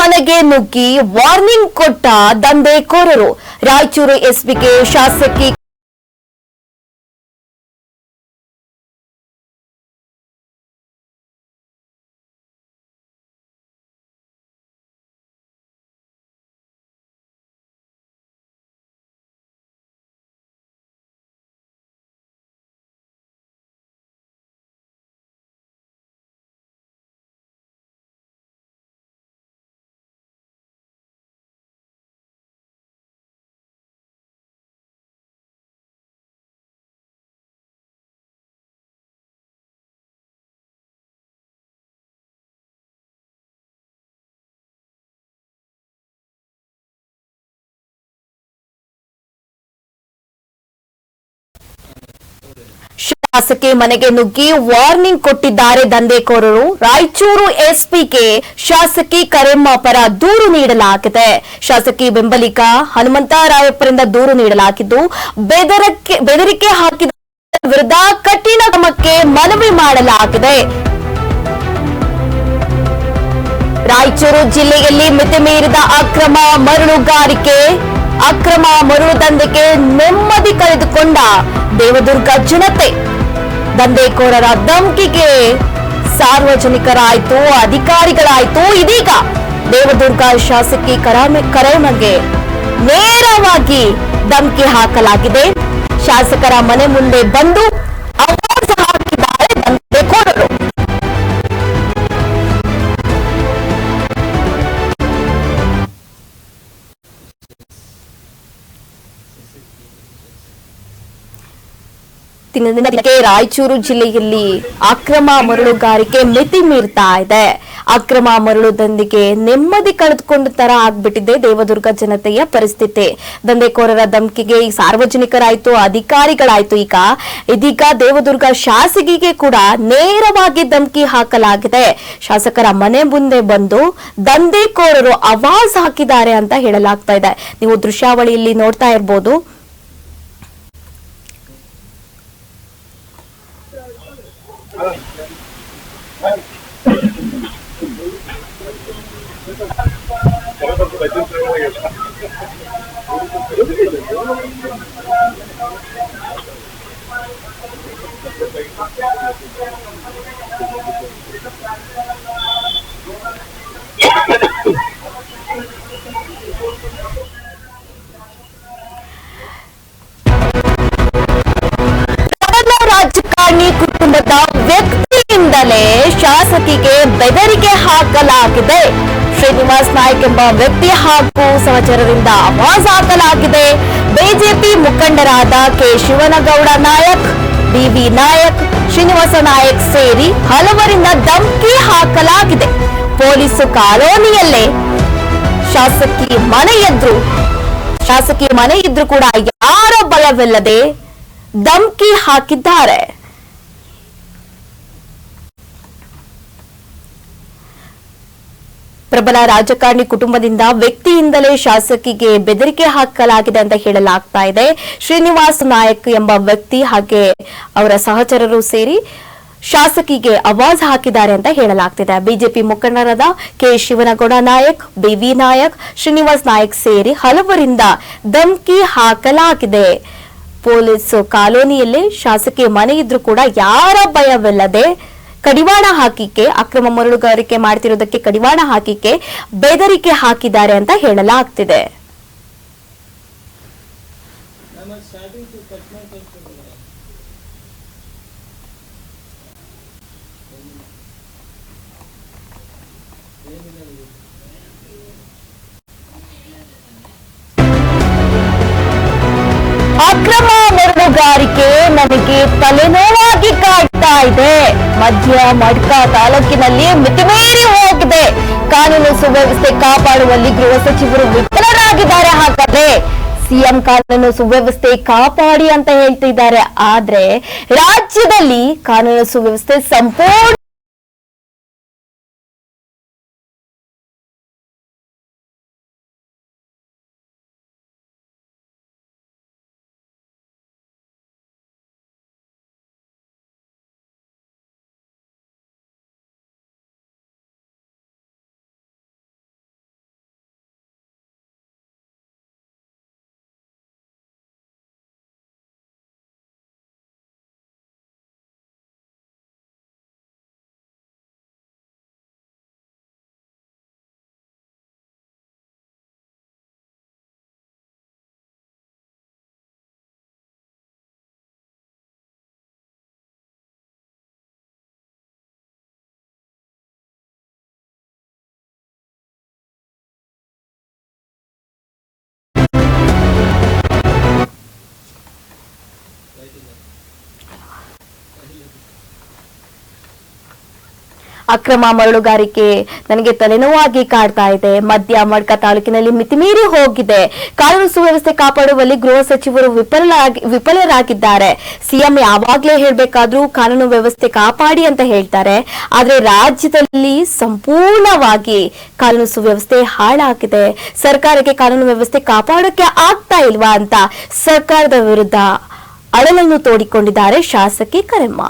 ಮನೆಗೆ ನುಗ್ಗಿ ವಾರ್ನಿಂಗ್ ಕೊಟ್ಟ ದಂಧೆಕೋರರು. ರಾಯಚೂರು ಎಸ್ಪಿಗೆ ಶಾಸಕಿ ಶಾಸಕಿ ಮನೆಗೆ ನುಗ್ಗಿ ವಾರ್ನಿಂಗ್ ಕೊಟ್ಟಿದ್ದಾರೆ ದಂಧೆಕೋರರು. ರಾಯಚೂರು ಎಸ್ಪಿಗೆ ಶಾಸಕಿ ಕರೆಮ್ಮ ಪರ ದೂರು ನೀಡಲಾಗಿದೆ. ಶಾಸಕಿ ಬೆಂಬಲಿಗ ಹನುಮಂತರಾಯಪ್ಪರಿಂದ ದೂರು ನೀಡಲಾಗಿದ್ದು, ಬೆದರಿಕೆ ಹಾಕಿದ ವಿರುದ್ಧ ಕಠಿಣ ಕ್ರಮಕ್ಕೆ ಮನವಿ ಮಾಡಲಾಗಿದೆ. ರಾಯಚೂರು ಜಿಲ್ಲೆಯಲ್ಲಿ ಮಿತಿಮೀರಿದ ಅಕ್ರಮ ಮರಳು ದಂಧೆಗೆ ನೆಮ್ಮದಿ ಕಳೆದುಕೊಂಡ ದೇವದುರ್ಗ ಜನತೆ. ದಂಧೆಕೋರರ ಧಮಕಿಗೆ ಸಾರ್ವಜನಿಕರಾಯ್ತು, ಅಧಿಕಾರಿಗಳಾಯ್ತು. ಇದೀಗ ದೇವದುರ್ಗ ಶಾಸಕಿ ಕರೆಮಗೆ ನೇರವಾಗಿ ಧಮಕಿ ಹಾಕಲಾಗಿದೆ. ಶಾಸಕರ ಮನೆ ಮುಂದೆ ಬಂದು ಆವಾಜ ಹಾಕಿದ್ದಾರೆ ದಂಧೆಕೋರರು. ದಿನಕ್ಕೆ ರಾಯಚೂರು ಜಿಲ್ಲೆಯಲ್ಲಿ ಅಕ್ರಮ ಮರಳುಗಾರಿಕೆ ಮಿತಿ ಮೀರ್ತಾ ಇದೆ. ಅಕ್ರಮ ಮರಳು ದಂಧೆಗೆ ನೆಮ್ಮದಿ ಕಳೆದುಕೊಂಡ ತರ ಆಗ್ಬಿಟ್ಟಿದೆ ದೇವದುರ್ಗ ಜನತೆಯ ಪರಿಸ್ಥಿತಿ. ದಂಧೆಕೋರರ ಧಮಕಿಗೆ ಈ ಸಾರ್ವಜನಿಕರಾಯ್ತು, ಅಧಿಕಾರಿಗಳಾಯ್ತು. ಇದೀಗ ದೇವದುರ್ಗ ಶಾಸಕಿಗೆ ಕೂಡ ನೇರವಾಗಿ ಧಮಕಿ ಹಾಕಲಾಗಿದೆ. ಶಾಸಕರ ಮನೆ ಮುಂದೆ ಬಂದು ದಂಧೆಕೋರರು ಆವಾಜ್ ಹಾಕಿದ್ದಾರೆ ಅಂತ ಹೇಳಲಾಗ್ತಾ ಇದೆ. ನೀವು ದೃಶ್ಯಾವಳಿಯಲ್ಲಿ ನೋಡ್ತಾ ಇರಬಹುದು. ರಾಜಕಾರಣಿ ಕುಟುಂಬದ ವ್ಯಕ್ತಿಯಿಂದಲೇ ಶಾಸಕಿಗೆ ಬೆದರಿಕೆ ಹಾಕಲಾಗಿದೆ. ಶ್ರೀನಿವಾಸ್ ನಾಯಕ್ ಎಂಬ ವ್ಯಕ್ತಿ ಹಾಗೂ ಸಹಚರರಿಂದ ಆವಾಜ್ ಹಾಕಲಾಗಿದೆ. ಬಿಜೆಪಿ ಮುಖಂಡರಾದ ಕೆ ಶಿವನಗೌಡ ನಾಯಕ್, ಬಿವಿ ನಾಯಕ್, ಶ್ರೀನಿವಾಸ ನಾಯಕ್ ಸೇರಿ ಹಲವರಿಂದ ಧಮಕಿ ಹಾಕಲಾಗಿದೆ. ಪೊಲೀಸ್ ಕಾಲೋನಿಯಲ್ಲೇ ಶಾಸಕಿ ಮನೆ ಇದ್ರು ಕೂಡ ಯಾರ ಭಯವಿಲ್ಲದೆ ಧಮಕಿ ಹಾಕಿದ್ದಾರೆ. ಪ್ರಬಲ ರಾಜಕಾರಣಿ ಕುಟುಂಬದಿಂದ ವ್ಯಕ್ತಿಯಿಂದಲೇ ಶಾಸಕಿಗೆ ಬೆದರಿಕೆ ಹಾಕಲಾಗಿದೆ ಅಂತ ಹೇಳಲಾಗ್ತಾ ಇದೆ. ಶ್ರೀನಿವಾಸ್ ನಾಯಕ್ ಎಂಬ ವ್ಯಕ್ತಿ ಹಾಗೆ ಅವರ ಸಹಚರರು ಸೇರಿ ಶಾಸಕಿಗೆ ಆವಾಜ್ ಹಾಕಿದ್ದಾರೆ ಅಂತ ಹೇಳಲಾಗ್ತಿದೆ. ಬಿಜೆಪಿ ಮುಖಂಡರಾದ ಕೆ ಶಿವನಗೌಡ ನಾಯಕ್, ಬಿವಿ ನಾಯಕ್, ಶ್ರೀನಿವಾಸ್ ನಾಯಕ್ ಸೇರಿ ಹಲವರಿಂದ ಧಮಕಿ ಹಾಕಲಾಗಿದೆ. ಪೊಲೀಸ್ ಕಾಲೋನಿಯಲ್ಲಿ ಶಾಸಕಿ ಮನೆ ಇದ್ರೂ ಕೂಡ ಯಾರ ಭಯವಿಲ್ಲದೆ ಕಡಿವಾಣ ಹಾಕಿಕೆ, ಅಕ್ರಮ ಮರಳುಗಾರಿಕೆ ಮಾಡ್ತಿರೋದಕ್ಕೆ ಕಡಿವಾಣ ಹಾಕಿಕೆ ಬೆದರಿಕೆ ಹಾಕಿದ್ದಾರೆ ಅಂತ ಹೇಳಲಾಗ್ತಿದೆ. ಅಕ್ರಮ ಮರಳುಗಾರಿಕೆ ನನಗೆ ತಲೆನೋವಾಗಿ ಕಾಡ್ತಾ ಇದೆ. ಮಧ್ಯ ಮಡ್ಕ ತಾಲೂಕಿನಲ್ಲಿ ಮಿತಿಮೀರಿ ಹೋಗಿದೆ. ಕಾನೂನು ಸುವ್ಯವಸ್ಥೆ ಕಾಪಾಡುವಲ್ಲಿ ಗೃಹ ಸಚಿವರು ವಿಫಲರಾಗಿದ್ದಾರೆ. ಹಾಗಾದ್ರೆ ಸಿಎಂ ಕಾನೂನು ಸುವ್ಯವಸ್ಥೆ ಕಾಪಾಡಿ ಅಂತ ಹೇಳ್ತಿದ್ದಾರೆ. ಆದ್ರೆ ರಾಜ್ಯದಲ್ಲಿ ಕಾನೂನು ಸುವ್ಯವಸ್ಥೆ ಸಂಪೂರ್ಣ ಅಕ್ರಮ ಮರಳುಗಾರಿಕೆ ನನಗೆ ತಲೆನೋವಾಗಿ ಕಾಡ್ತಾ ಇದೆ. ಮದ್ಯ ಮಡ್ಕ ತಾಲೂಕಿನಲ್ಲಿ ಮಿತಿಮೀರಿ ಹೋಗಿದೆ. ಕಾನೂನು ಸುವ್ಯವಸ್ಥೆ ಕಾಪಾಡುವಲ್ಲಿ ಗೃಹ ಸಚಿವರು ವಿಫಲರಾಗಿದ್ದಾರೆ. ಸಿಎಂ ಯಾವಾಗ್ಲೇ ಹೇಳ್ಬೇಕಾದ್ರೂ ಕಾನೂನು ವ್ಯವಸ್ಥೆ ಕಾಪಾಡಿ ಅಂತ ಹೇಳ್ತಾರೆ. ಆದ್ರೆ ರಾಜ್ಯದಲ್ಲಿ ಸಂಪೂರ್ಣವಾಗಿ ಕಾನೂನು ಸುವ್ಯವಸ್ಥೆ ಹಾಳಾಗಿದೆ. ಸರ್ಕಾರಕ್ಕೆ ಕಾನೂನು ವ್ಯವಸ್ಥೆ ಕಾಪಾಡೋಕೆ ಆಗ್ತಾ ಇಲ್ವಾ ಅಂತ ಸರ್ಕಾರದ ವಿರುದ್ಧ ಅಳಲನ್ನು ತೋಡಿಕೊಂಡಿದ್ದಾರೆ ಶಾಸಕಿ ಕರೆಮ್ಮ.